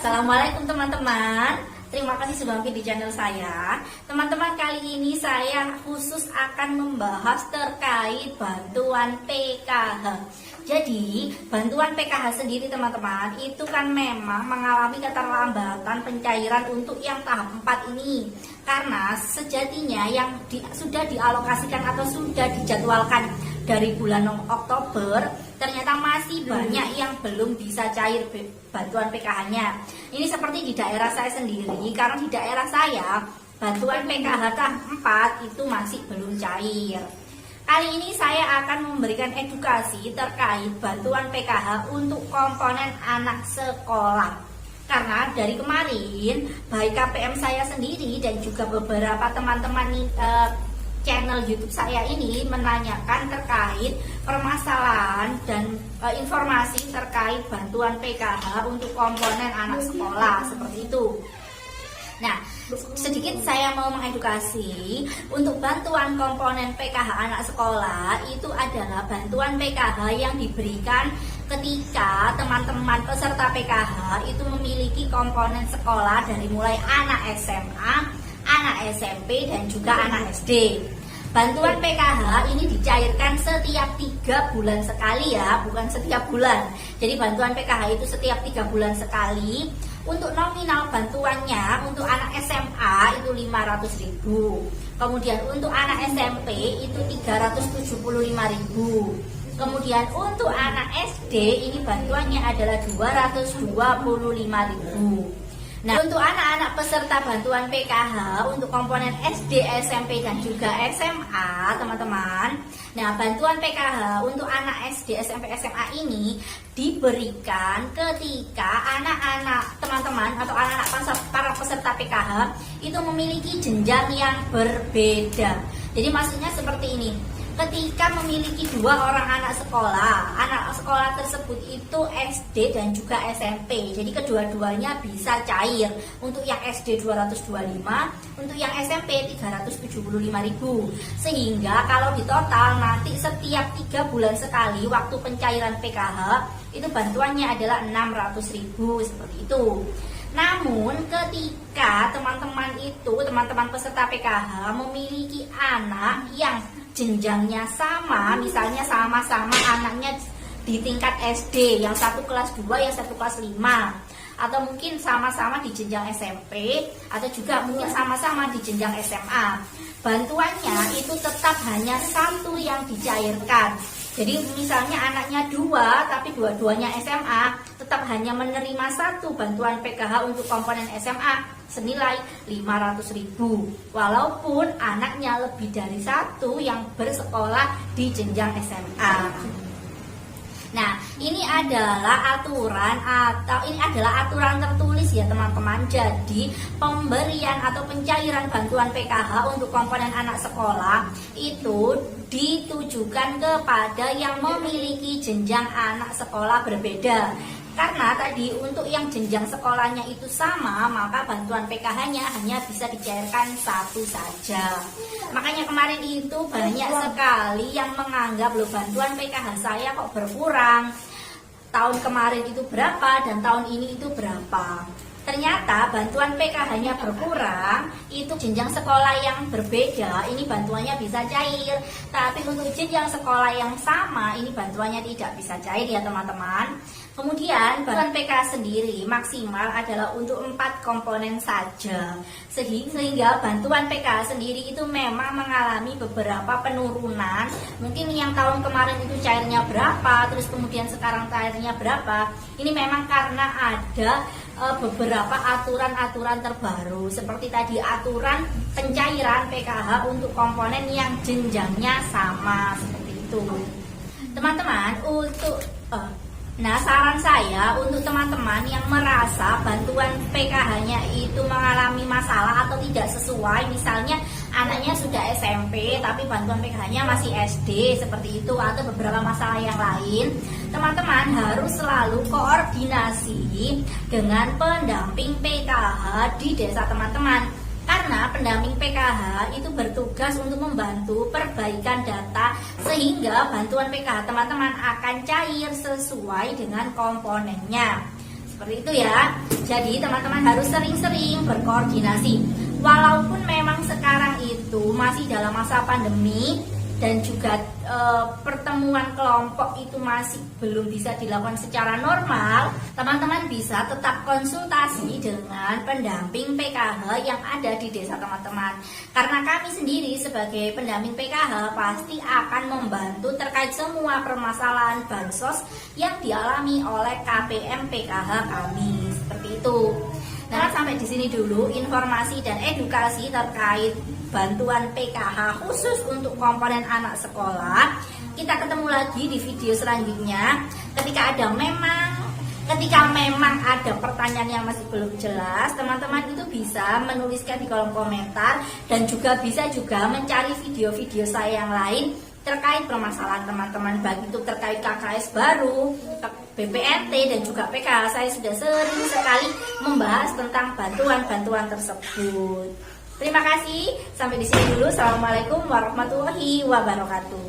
Assalamualaikum teman-teman. Terima kasih sudah mampir di channel saya. Teman-teman, kali ini saya khusus akan membahas terkait bantuan PKH. Jadi, bantuan PKH sendiri teman-teman, itu kan memang mengalami keterlambatan pencairan untuk yang tahap 4 ini. Karena sejatinya yang sudah dialokasikan atau sudah dijadwalkan dari bulan Oktober, ternyata masih banyak yang belum bisa cair bantuan PKH-nya. Ini seperti di daerah saya sendiri, karena di daerah saya bantuan PKH tahap 4 itu masih belum cair. Kali ini saya akan memberikan edukasi terkait bantuan PKH untuk komponen anak sekolah. Karena dari kemarin, baik KPM saya sendiri dan juga beberapa teman-teman channel YouTube saya ini menanyakan terkait permasalahan dan informasi terkait bantuan PKH untuk komponen anak sekolah seperti itu. Nah, sedikit saya mau mengedukasi untuk bantuan komponen PKH anak sekolah itu adalah bantuan PKH yang diberikan ketika teman-teman peserta PKH itu memiliki komponen sekolah dari mulai anak SMA, anak SMP, dan juga anak SD. Bantuan PKH ini dicairkan setiap 3 bulan sekali ya, bukan setiap bulan. Jadi bantuan PKH itu setiap 3 bulan sekali. Untuk nominal bantuannya untuk anak SMA itu 500.000. Kemudian untuk anak SMP itu 375.000. Kemudian untuk anak SD ini bantuannya adalah 225.000. Nah, untuk anak-anak peserta bantuan PKH untuk komponen SD, SMP, dan juga SMA, teman-teman. Nah, bantuan PKH untuk anak SD, SMP, SMA ini diberikan ketika anak-anak teman-teman atau anak-anak para peserta PKH itu memiliki jenjang yang berbeda. Jadi maksudnya seperti ini. Ketika memiliki 2 orang anak sekolah tersebut itu SD dan juga SMP. Jadi kedua-duanya bisa cair. Untuk yang SD 225, untuk yang SMP 375.000. Sehingga kalau di total nanti setiap 3 bulan sekali waktu pencairan PKH itu bantuannya adalah 600.000 seperti itu. Namun ketika teman-teman peserta PKH memiliki anak yang jenjangnya sama, misalnya sama-sama anaknya di tingkat SD, yang satu kelas 2, yang satu kelas 5, atau mungkin sama-sama di jenjang SMP, atau juga mungkin sama-sama di jenjang SMA. Bantuannya itu tetap hanya satu yang dicairkan. Jadi misalnya anaknya 2 tapi dua-duanya SMA, tetap hanya menerima satu bantuan PKH untuk komponen SMA senilai 500.000. Walaupun anaknya lebih dari 1 yang bersekolah di jenjang SMA. Nah, ini adalah aturan tertulis ya teman-teman. Jadi pemberian atau pencairan bantuan PKH untuk komponen anak sekolah itu ditujukan kepada yang memiliki jenjang anak sekolah berbeda. Karena tadi untuk yang jenjang sekolahnya itu sama, maka bantuan PKH-nya hanya bisa dicairkan satu saja. Makanya kemarin itu banyak sekali yang menganggap loh bantuan PKH saya kok berkurang. Tahun kemarin itu berapa dan tahun ini itu berapa. Ternyata bantuan PKH-nya berkurang, itu jenjang sekolah yang berbeda, ini bantuannya bisa cair. Tapi untuk jenjang sekolah yang sama, ini bantuannya tidak bisa cair ya teman-teman. Kemudian bantuan PKH sendiri maksimal adalah untuk 4 komponen saja. Sehingga bantuan PKH sendiri itu memang mengalami beberapa penurunan. Mungkin yang tahun kemarin itu cairnya berapa, terus kemudian sekarang cairnya berapa. Ini memang karena ada beberapa aturan-aturan terbaru. Seperti tadi aturan pencairan PKH untuk komponen yang jenjangnya sama seperti itu. Teman-teman, nah, saran saya untuk teman-teman yang merasa bantuan PKH-nya itu mengalami masalah atau tidak sesuai, misalnya anaknya sudah SMP tapi bantuan PKH-nya masih SD seperti itu, atau beberapa masalah yang lain, teman-teman harus selalu koordinasi dengan pendamping PKH di desa teman-teman. Karena pendamping PKH itu bertugas untuk membantu perbaikan data sehingga bantuan PKH teman-teman akan cair sesuai dengan komponennya. Seperti itu ya. Jadi teman-teman harus sering-sering berkoordinasi. Walaupun memang sekarang itu masih dalam masa pandemi dan juga pertemuan kelompok itu masih belum bisa dilakukan secara normal, teman-teman bisa tetap konsultasi dengan pendamping PKH yang ada di desa teman-teman. Karena kami sendiri sebagai pendamping PKH pasti akan membantu terkait semua permasalahan bansos yang dialami oleh KPM PKH kami. Seperti itu. Nah, sampai di sini dulu informasi dan edukasi terkait bantuan PKH khusus untuk komponen anak sekolah. Kita ketemu lagi di video selanjutnya. Ketika memang ada pertanyaan yang masih belum jelas, teman-teman itu bisa menuliskan di kolom komentar dan juga bisa mencari video-video saya yang lain terkait permasalahan teman-teman, baik itu terkait KKS baru, BPNT dan juga PKH. Saya sudah sering sekali membahas tentang bantuan-bantuan tersebut. Terima kasih, sampai di sini dulu. Assalamualaikum warahmatullahi wabarakatuh.